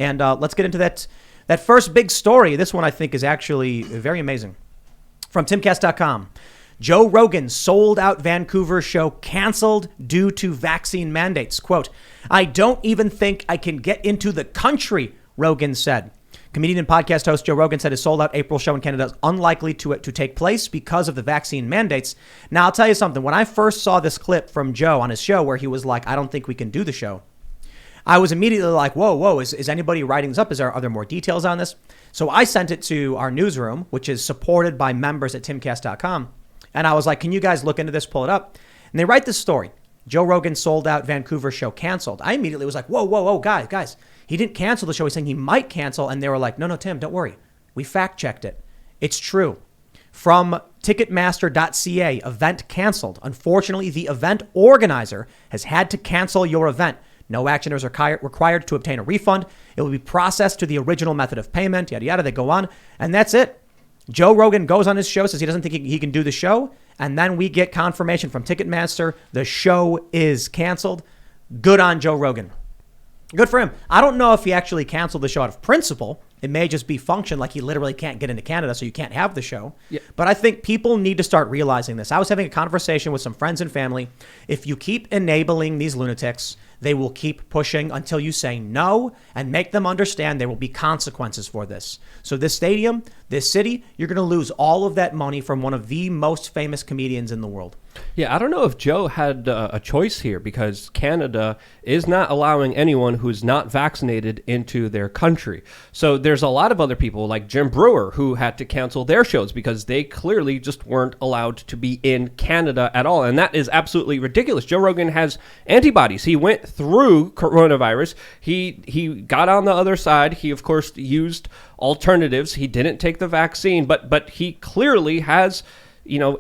And let's get into that first big story. This one I think is actually very amazing. From Timcast.com. Joe Rogan sold out Vancouver show canceled due to vaccine mandates. Quote, "I don't even think I can get into the country," Rogan said. Comedian and podcast host Joe Rogan said his sold-out April show in Canada is unlikely to take place because of the vaccine mandates. Now, I'll tell you something. When I first saw this clip from Joe on his show where he was like, "I don't think we can do the show," I was immediately like, whoa, is anybody writing this up? Are there more details on this? So I sent it to our newsroom, which is supported by members at timcast.com. And I was like, can you guys look into this, pull it up? And they write this story. Joe Rogan sold out Vancouver show canceled. I immediately was like, whoa, guys. He didn't cancel the show. He's saying he might cancel. And they were like, no, Tim, don't worry. We fact checked it. It's true. From Ticketmaster.ca, event canceled. Unfortunately, the event organizer has had to cancel your event. No action is required to obtain a refund. It will be processed to the original method of payment, yada, yada. They go on. And that's it. Joe Rogan goes on his show, says he doesn't think he can do the show. And then we get confirmation from Ticketmaster. The show is canceled. Good on Joe Rogan. Good for him. I don't know if he actually canceled the show out of principle. It may just be function, like he literally can't get into Canada, so you can't have the show. Yeah. But I think people need to start realizing this. I was having a conversation with some friends and family. If you keep enabling these lunatics, they will keep pushing until you say no and make them understand there will be consequences for this. So this stadium, this city, you're going to lose all of that money from one of the most famous comedians in the world. Yeah, I don't know if Joe had a choice here because Canada is not allowing anyone who's not vaccinated into their country. So there's a lot of other people like Jim Brewer who had to cancel their shows because they clearly just weren't allowed to be in Canada at all. And that is absolutely ridiculous. Joe Rogan has antibodies. He went through coronavirus. He got on the other side. He, of course, used alternatives. He didn't take the vaccine, but he clearly has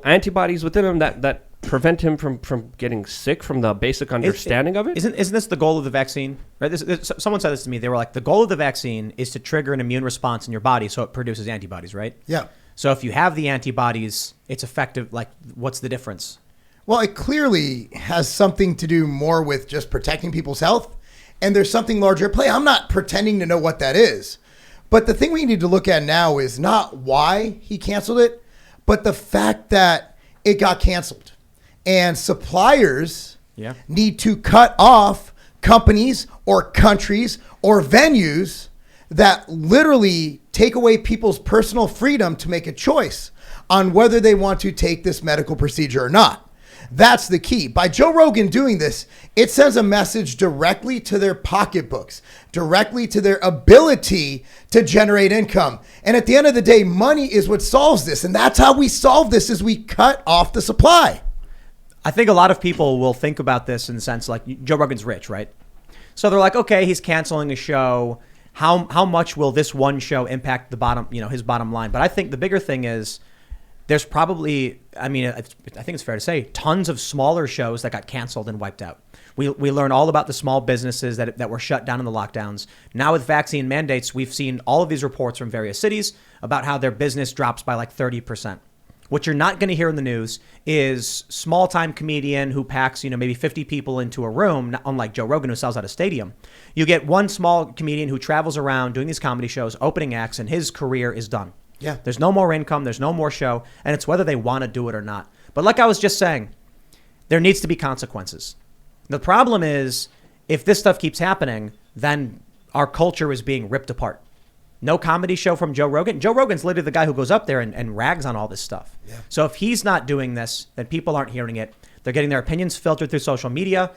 antibodies within him that prevent him from getting sick from the basic understanding of it. Isn't this the goal of the vaccine? Right? Someone said this to me. They were like, the goal of the vaccine is to trigger an immune response in your body so it produces antibodies, right? Yeah. So if you have the antibodies, it's effective. Like, what's the difference? Well, it clearly has something to do more with just protecting people's health. And there's something larger at play. I'm not pretending to know what that is. But the thing we need to look at now is not why he canceled it, but the fact that it got canceled. And suppliers need to cut off companies or countries or venues that literally take away people's personal freedom to make a choice on whether they want to take this medical procedure or not. That's the key. By Joe Rogan doing this, it sends a message directly to their pocketbooks, directly to their ability to generate income. And at the end of the day, money is what solves this. And that's how we solve this, is we cut off the supply. I think a lot of people will think about this in the sense like Joe Rogan's rich, right? So they're like, okay, he's canceling a show. How much will this one show impact the bottom, his bottom line? But I think the bigger thing is there's probably, I think it's fair to say, tons of smaller shows that got canceled and wiped out. We learn all about the small businesses that were shut down in the lockdowns. Now with vaccine mandates, we've seen all of these reports from various cities about how their business drops by like 30%. What you're not going to hear in the news is small-time comedian who packs, maybe 50 people into a room, unlike Joe Rogan who sells out a stadium. You get one small comedian who travels around doing these comedy shows, opening acts, and his career is done. Yeah. There's no more income. There's no more show. And it's whether they want to do it or not. But like I was just saying, there needs to be consequences. The problem is if this stuff keeps happening, then our culture is being ripped apart. No comedy show from Joe Rogan. Joe Rogan's literally the guy who goes up there and rags on all this stuff. Yeah. So if he's not doing this, then people aren't hearing it. They're getting their opinions filtered through social media.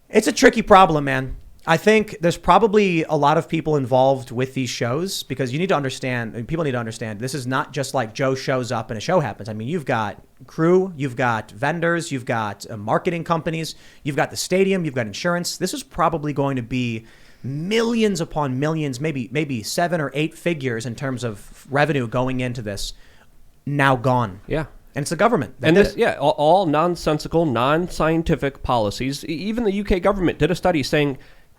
It's a tricky problem, man. I think there's probably a lot of people involved with these shows because you need to understand, people need to understand, this is not just like Joe shows up and a show happens. I mean, you've got crew, you've got vendors, you've got marketing companies, you've got the stadium, you've got insurance. This is probably going to be millions upon millions, maybe 7 or 8 figures in terms of revenue going into this, now gone. Yeah. And it's the government. And this, all nonsensical, non-scientific policies. Even the UK government did a study saying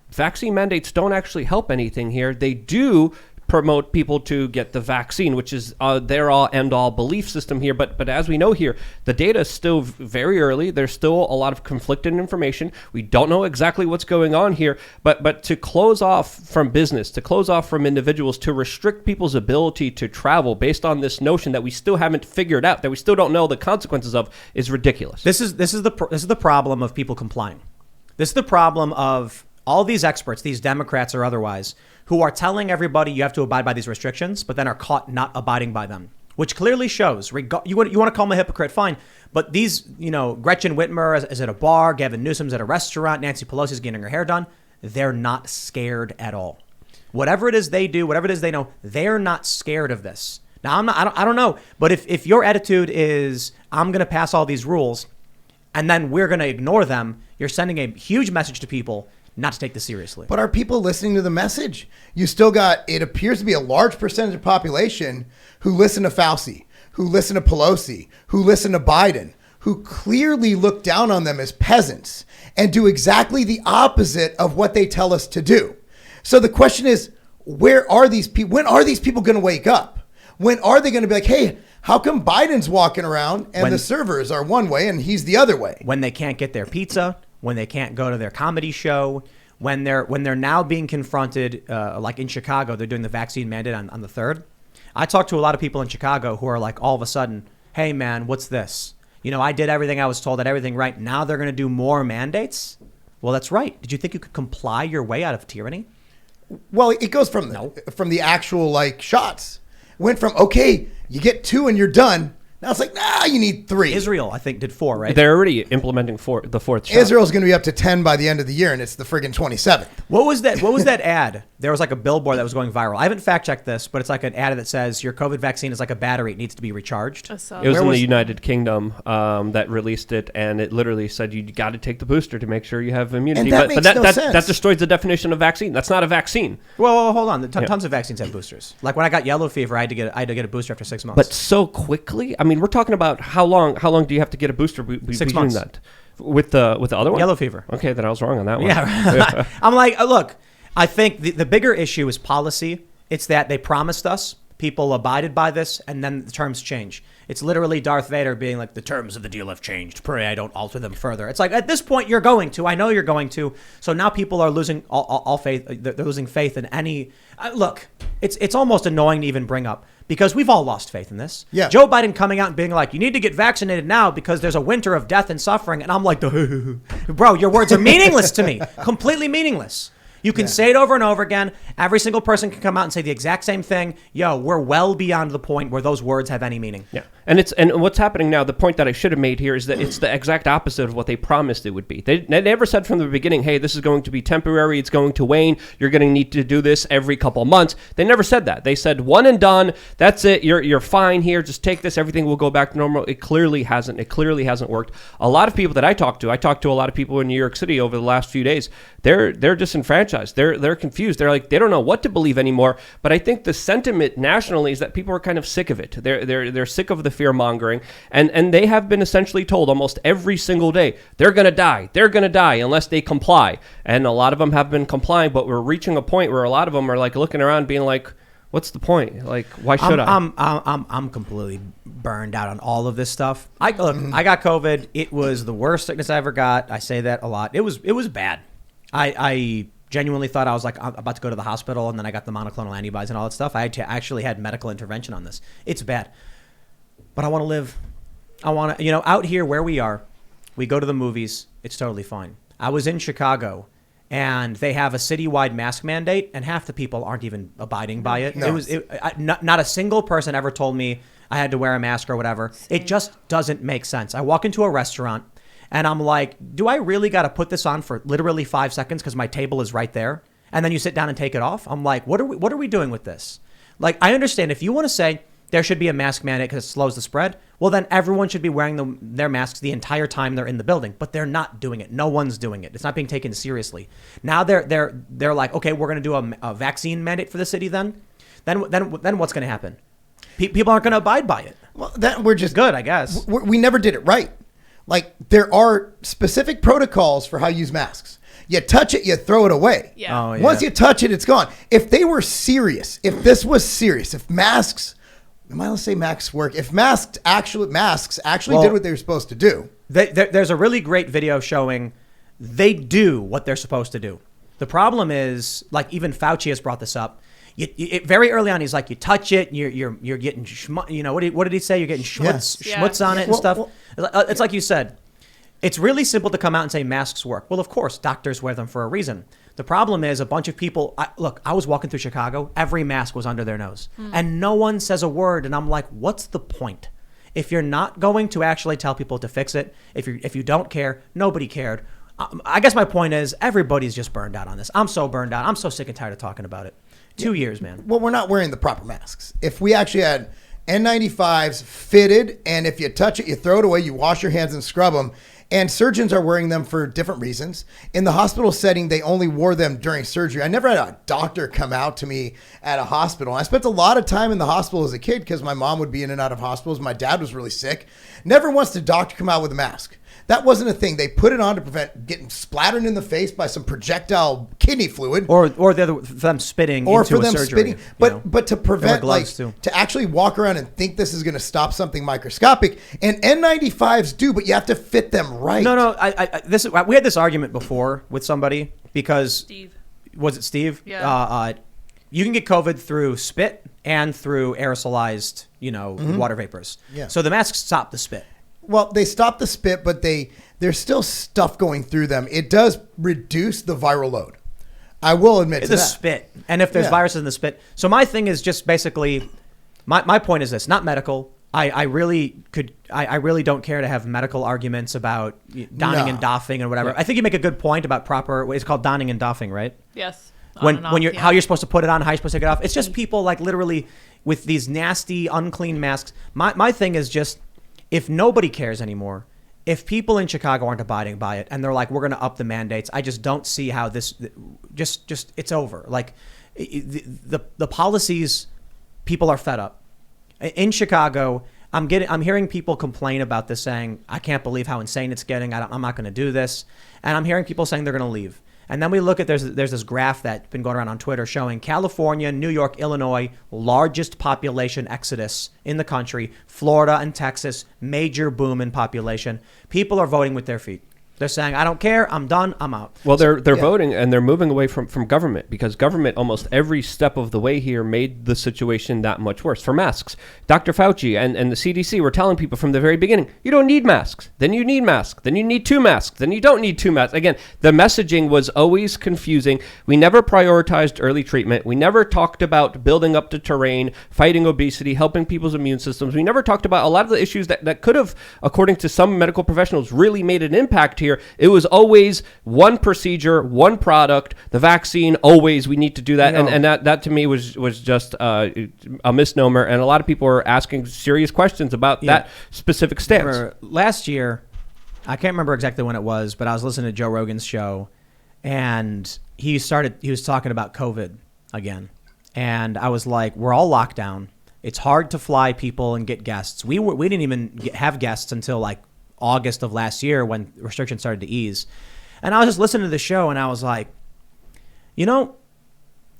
vaccine mandates don't actually help anything here. They do promote people to get the vaccine, which is their all end all belief system here. But as we know here, the data is still very early. There's still a lot of conflicting information. We don't know exactly what's going on here. But to close off from business, to close off from individuals, to restrict people's ability to travel based on this notion that we still haven't figured out, that we still don't know the consequences of, is ridiculous. This is the problem of people complying. This is the problem of all these experts, these Democrats or otherwise, who are telling everybody you have to abide by these restrictions, but then are caught not abiding by them, which clearly shows. You want to call them a hypocrite, fine. But these, Gretchen Whitmer is at a bar, Gavin Newsom's at a restaurant, Nancy Pelosi's getting her hair done. They're not scared at all. Whatever it is they do, whatever it is they know, they're not scared of this. Now, I don't know. But if your attitude is, I'm going to pass all these rules and then we're going to ignore them, you're sending a huge message to people not to take this seriously. But are people listening to the message? You still got, it appears to be a large percentage of the population who listen to Fauci, who listen to Pelosi, who listen to Biden, who clearly look down on them as peasants and do exactly the opposite of what they tell us to do. So the question is, where are these people? When are these people going to wake up? When are they going to be like, hey, how come Biden's walking around and the servers are one way and he's the other way? When they can't get their pizza, when they can't go to their comedy show, when they're now being confronted, like in Chicago, they're doing the vaccine mandate on the 3rd. I talked to a lot of people in Chicago who are like, all of a sudden, hey man, what's this? I did everything I was told, did everything right. Now they're going to do more mandates. Well, that's right. Did you think you could comply your way out of tyranny? Well, it goes from the actual shots. Went from, okay, you get 2 and you're done. Now it's like, you need 3. Israel, I think, did 4, right? They're already implementing the 4th shot. Israel's going to be up to 10 by the end of the year, and it's the friggin' 27th. What was that ad? There was like a billboard that was going viral. I haven't fact checked this, but it's like an ad that says your COVID vaccine is like a battery. It needs to be recharged. It was in the United Kingdom that released it, and it literally said you got to take the booster to make sure you have immunity. And that makes no sense. That destroys the definition of vaccine. That's not a vaccine. Well, hold on. Tons of vaccines have boosters. Like when I got yellow fever, I had to get a booster after 6 months. But so quickly? I mean, we're talking about how long do you have to get a booster? 6 months. That? With the other one? Yellow fever. Okay, then I was wrong on that one. Yeah. I'm like, look, I think the bigger issue is policy. It's that they promised us, people abided by this, and then the terms change. It's literally Darth Vader being like, the terms of the deal have changed. Pray I don't alter them further. It's like, at this point, you're going to. I know you're going to. So now people are losing all faith. They're losing faith in any. Look, it's almost annoying to even bring up because we've all lost faith in this. Yeah. Joe Biden coming out and being like, you need to get vaccinated now because there's a winter of death and suffering. And I'm like, bro, your words are meaningless to me. Completely meaningless. You can say it over and over again. Every single person can come out and say the exact same thing. Yo, we're well beyond the point where those words have any meaning. Yeah. And what's happening now, the point that I should have made here is that it's the exact opposite of what they promised it would be. They never said from the beginning, hey, this is going to be temporary. It's going to wane. You're going to need to do this every couple months. They never said that. They said one and done. That's it. You're fine here. Just take this. Everything will go back to normal. It clearly hasn't. It clearly hasn't worked. A lot of people that I talked to a lot of people in New York City over the last few days. They're disenfranchised. They're confused. They're like, they don't know what to believe anymore. But I think the sentiment nationally is that people are kind of sick of it. They're sick of the fear mongering, and they have been essentially told almost every single day they're going to die. They're going to die unless they comply. And a lot of them have been complying, but we're reaching a point where a lot of them are like looking around, being like, what's the point? Like, why should I'm completely burned out on all of this stuff. I got COVID. It was the worst sickness I ever got. I say that a lot. It was bad. I genuinely thought I was like about to go to the hospital, and then I got the monoclonal antibodies and all that stuff. I actually had medical intervention on this. It's bad. But I want to live. I want to, out here where we are, we go to the movies. It's totally fine. I was in Chicago, and they have a citywide mask mandate, and half the people aren't even abiding by it. No. Not a single person ever told me I had to wear a mask or whatever. Same. It just doesn't make sense. I walk into a restaurant, and I'm like, do I really got to put this on for literally 5 seconds because my table is right there? And then you sit down and take it off? I'm like, what are we doing with this? Like, I understand if you want to say there should be a mask mandate because it slows the spread, well, then everyone should be wearing their masks the entire time they're in the building. But they're not doing it. No one's doing it. It's not being taken seriously. Now they're like, okay, we're going to do a vaccine mandate for the city then? Then what's going to happen? People aren't going to abide by it. Well, that we're just good, I guess. We never did it right. Like, there are specific protocols for how to use masks. You touch it, you throw it away. Yeah. Oh, yeah. Once you touch it, it's gone. If they were serious, if this was serious, if masks, am I going to say masks work? If masks actually did what they were supposed to do. There's a really great video showing they do what they're supposed to do. The problem is, like, even Fauci has brought this up. Very early on, he's like, you touch it, you're getting, what did he say? You're getting schmutz on it and stuff. It's like you said, it's really simple to come out and say masks work. Well, of course, doctors wear them for a reason. The problem is a bunch of people, I was walking through Chicago, every mask was under their nose and no one says a word. And I'm like, what's the point? If you're not going to actually tell people to fix it, if you don't care, nobody cared. I guess my point is everybody's just burned out on this. I'm so burned out. I'm so sick and tired of talking about it. 2 years, man. Well, we're not wearing the proper masks. If we actually had N95s fitted, and if you touch it, you throw it away, you wash your hands and scrub them, and surgeons are wearing them for different reasons. In the hospital setting, they only wore them during surgery. I never had a doctor come out to me at a hospital. I spent a lot of time in the hospital as a kid because my mom would be in and out of hospitals. My dad was really sick. Never once did a doctor come out with a mask. That wasn't a thing. They put it on to prevent getting splattered in the face by some projectile kidney fluid, or them spitting, or into for them a surgery, spitting. But to prevent, like, too. to actually walk around and think this is going to stop something microscopic. And N95s do, but you have to fit them right. No. We had this argument before with somebody because Steve. Was it Steve? Yeah. You can get COVID through spit and through aerosolized, water vapors. Yeah. So the masks stop the spit. Well, they stop the spit, but there's still stuff going through them. It does reduce the viral load. I will admit to that. The spit. And if there's viruses in the spit. So my thing is just basically, my point is this, not medical. I really don't care to have medical arguments about donning and doffing and whatever. Yeah. I think you make a good point about it's called donning and doffing, right? Yes. How you're supposed to put it on, how you're supposed to take it off. It's just people like literally with these nasty, unclean masks. My thing is just, if nobody cares anymore, if people in Chicago aren't abiding by it and they're like, we're going to up the mandates, I just don't see how this just it's over. Like the policies, people are fed up. In Chicago, I'm hearing people complain about this, saying, I can't believe how insane it's getting. I'm not going to do this. And I'm hearing people saying they're going to leave. And then we look at, there's this graph that's been going around on Twitter showing California, New York, Illinois, largest population exodus in the country. Florida and Texas, major boom in population. People are voting with their feet. They're saying, I don't care, I'm done, I'm out. Well, they're voting and they're moving away from government because government almost every step of the way here made the situation that much worse. For masks, Dr. Fauci and the CDC were telling people from the very beginning, you don't need masks, then you need masks, then you need 2 masks, then you don't need 2 masks. Again, the messaging was always confusing. We never prioritized early treatment. We never talked about building up the terrain, fighting obesity, helping people's immune systems. We never talked about a lot of the issues that could have, according to some medical professionals, really made an impact here. It was always one procedure, one product, the vaccine, always we need to do that. And that to me was just a misnomer. And a lot of people were asking serious questions about that specific stance. Last year, I can't remember exactly when it was, but I was listening to Joe Rogan's show and he was talking about COVID again. And I was like, we're all locked down. It's hard to fly people and get guests. We didn't even have guests until like August of last year when restrictions started to ease. And I was just listening to the show and I was like, Joe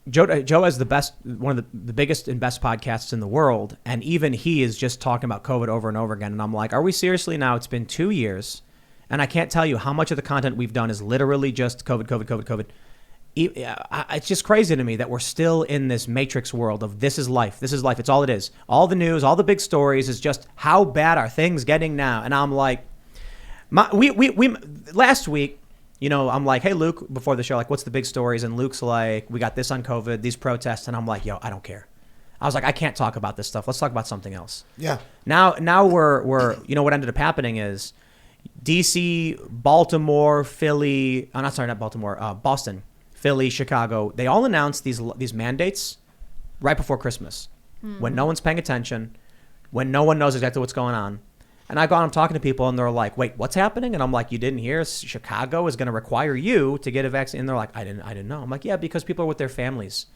has one of the biggest and best podcasts in the world. And even he is just talking about COVID over and over again. And I'm like, are we seriously now? It's been 2 years. And I can't tell you how much of the content we've done is literally just COVID. It's just crazy to me that we're still in this matrix world of this is life. It's all it is. All the news, all the big stories is just how bad are things getting now. And I'm like, we last week, I'm like, hey, Luke, before the show, like, what's the big stories? And Luke's like, we got this on COVID, these protests. And I'm like, yo, I don't care. I was like, I can't talk about this stuff. Let's talk about something else. Yeah. Now we're what ended up happening is DC, Baltimore, Philly, Boston, Philly, Chicago, they all announced these mandates right before Christmas when no one's paying attention, when no one knows exactly what's going on. And I'm talking to people and they're like, wait, what's happening? And I'm like, you didn't hear? Chicago is going to require you to get a vaccine. And they're like, I didn't know. I'm like, yeah, because people are with their families.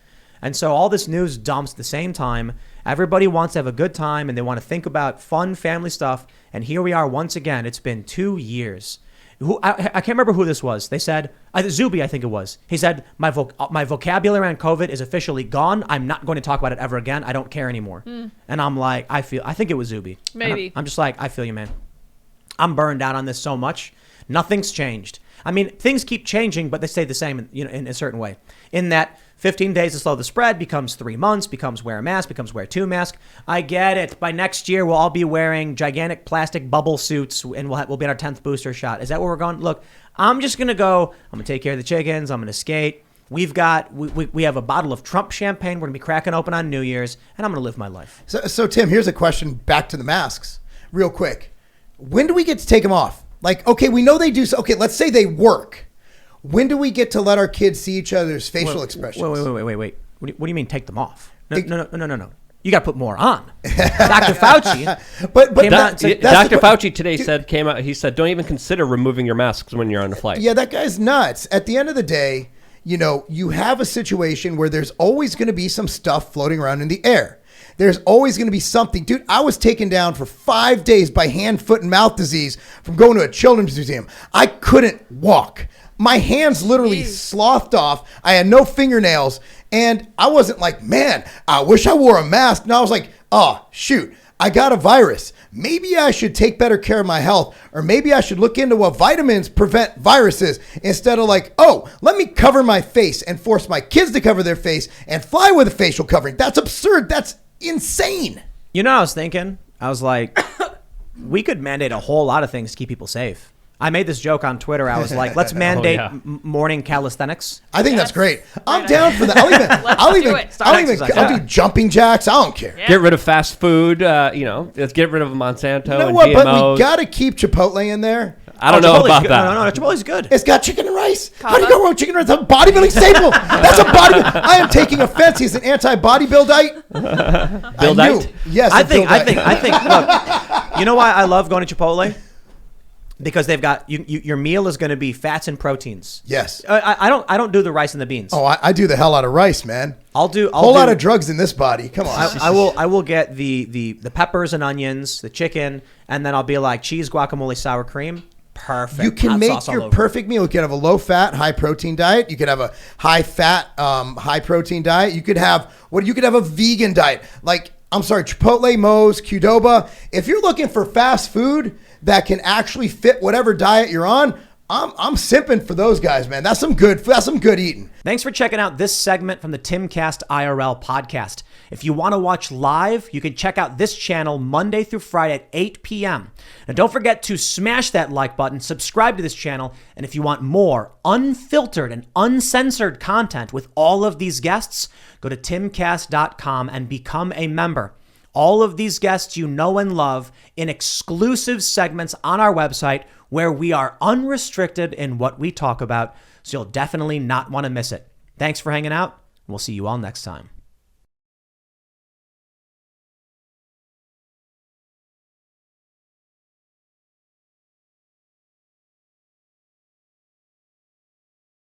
And so all this news dumps at the same time. Everybody wants to have a good time and they want to think about fun family stuff. And here we are once again. It's been 2 years. I can't remember who this was. They said, Zuby, I think it was. He said, my vocabulary on COVID is officially gone. I'm not going to talk about it ever again. I don't care anymore. And I'm like, I think it was Zuby. Maybe. I'm just like, I feel you, man. I'm burned out on this so much. Nothing's changed. I mean, things keep changing, but they stay the same, in a certain way. In that 15 days to slow the spread becomes 3 months, becomes wear a mask, becomes wear 2 masks. I get it. By next year, we'll all be wearing gigantic plastic bubble suits, and we'll be on our 10th booster shot. Is that where we're going? Look, I'm just going to go. I'm going to take care of the chickens. I'm going to skate. We have a bottle of Trump champagne we're going to be cracking open on New Year's, and I'm going to live my life. So Tim, here's a question back to the masks real quick. When do we get to take them off? Like, okay, we know they do. Okay, let's say they work. When do we get to let our kids see each other's facial expressions? Wait. What do you mean take them off? No. You got to put more on. Dr. Fauci. Dr. Fauci today came out. He said, don't even consider removing your masks when you're on a flight. Yeah, that guy's nuts. At the end of the day, you have a situation where there's always going to be some stuff floating around in the air. There's always going to be something. Dude, I was taken down for 5 days by hand, foot, and mouth disease from going to a children's museum. I couldn't walk. My hands literally slothed off. I had no fingernails. And I wasn't like, man, I wish I wore a mask. No, I was like, oh, shoot, I got a virus. Maybe I should take better care of my health, or maybe I should look into what vitamins prevent viruses instead of like, oh, let me cover my face and force my kids to cover their face and fly with a facial covering. That's absurd. That's insane. You know what I was thinking? I was like, we could mandate a whole lot of things to keep people safe. I made this joke on Twitter. I was like, let's mandate morning calisthenics. I think that's great. I'm down for that. I'll do jumping jacks. I don't care. Yeah. Get rid of fast food. Let's get rid of Monsanto and what? GMOs. But we got to keep Chipotle in there. I don't know about that. No, Chipotle's good. It's got chicken and rice. How do you go wrong with chicken and rice? That's a bodybuilding staple. That's a bodybuilding. I am taking offense. He's an anti-bodybuildite. Buildite? Yes. I think. Look, you know why I love going to Chipotle? Because they've got your meal is going to be fats and proteins. Yes. I don't do the rice and the beans. Oh, I do the hell out of rice, man. I'll do a whole lot of drugs in this body. Come on. I will get the peppers and onions, the chicken, and then I'll be like cheese, guacamole, sour cream. Perfect. You can make your perfect meal. You could have a low fat, high protein diet. You could have a high fat, high protein diet. You could have a vegan diet. Like, I'm sorry, Chipotle, Moe's, Qdoba. If you're looking for fast food that can actually fit whatever diet you're on, I'm simping for those guys, man. That's some good eating. Thanks for checking out this segment from the Timcast IRL podcast. If you want to watch live, you can check out this channel Monday through Friday at 8 p.m. Now, don't forget to smash that like button, subscribe to this channel, and if you want more unfiltered and uncensored content with all of these guests, go to timcast.com and become a member. All of these guests you know and love in exclusive segments on our website where we are unrestricted in what we talk about, so you'll definitely not want to miss it. Thanks for hanging out. We'll see you all next time.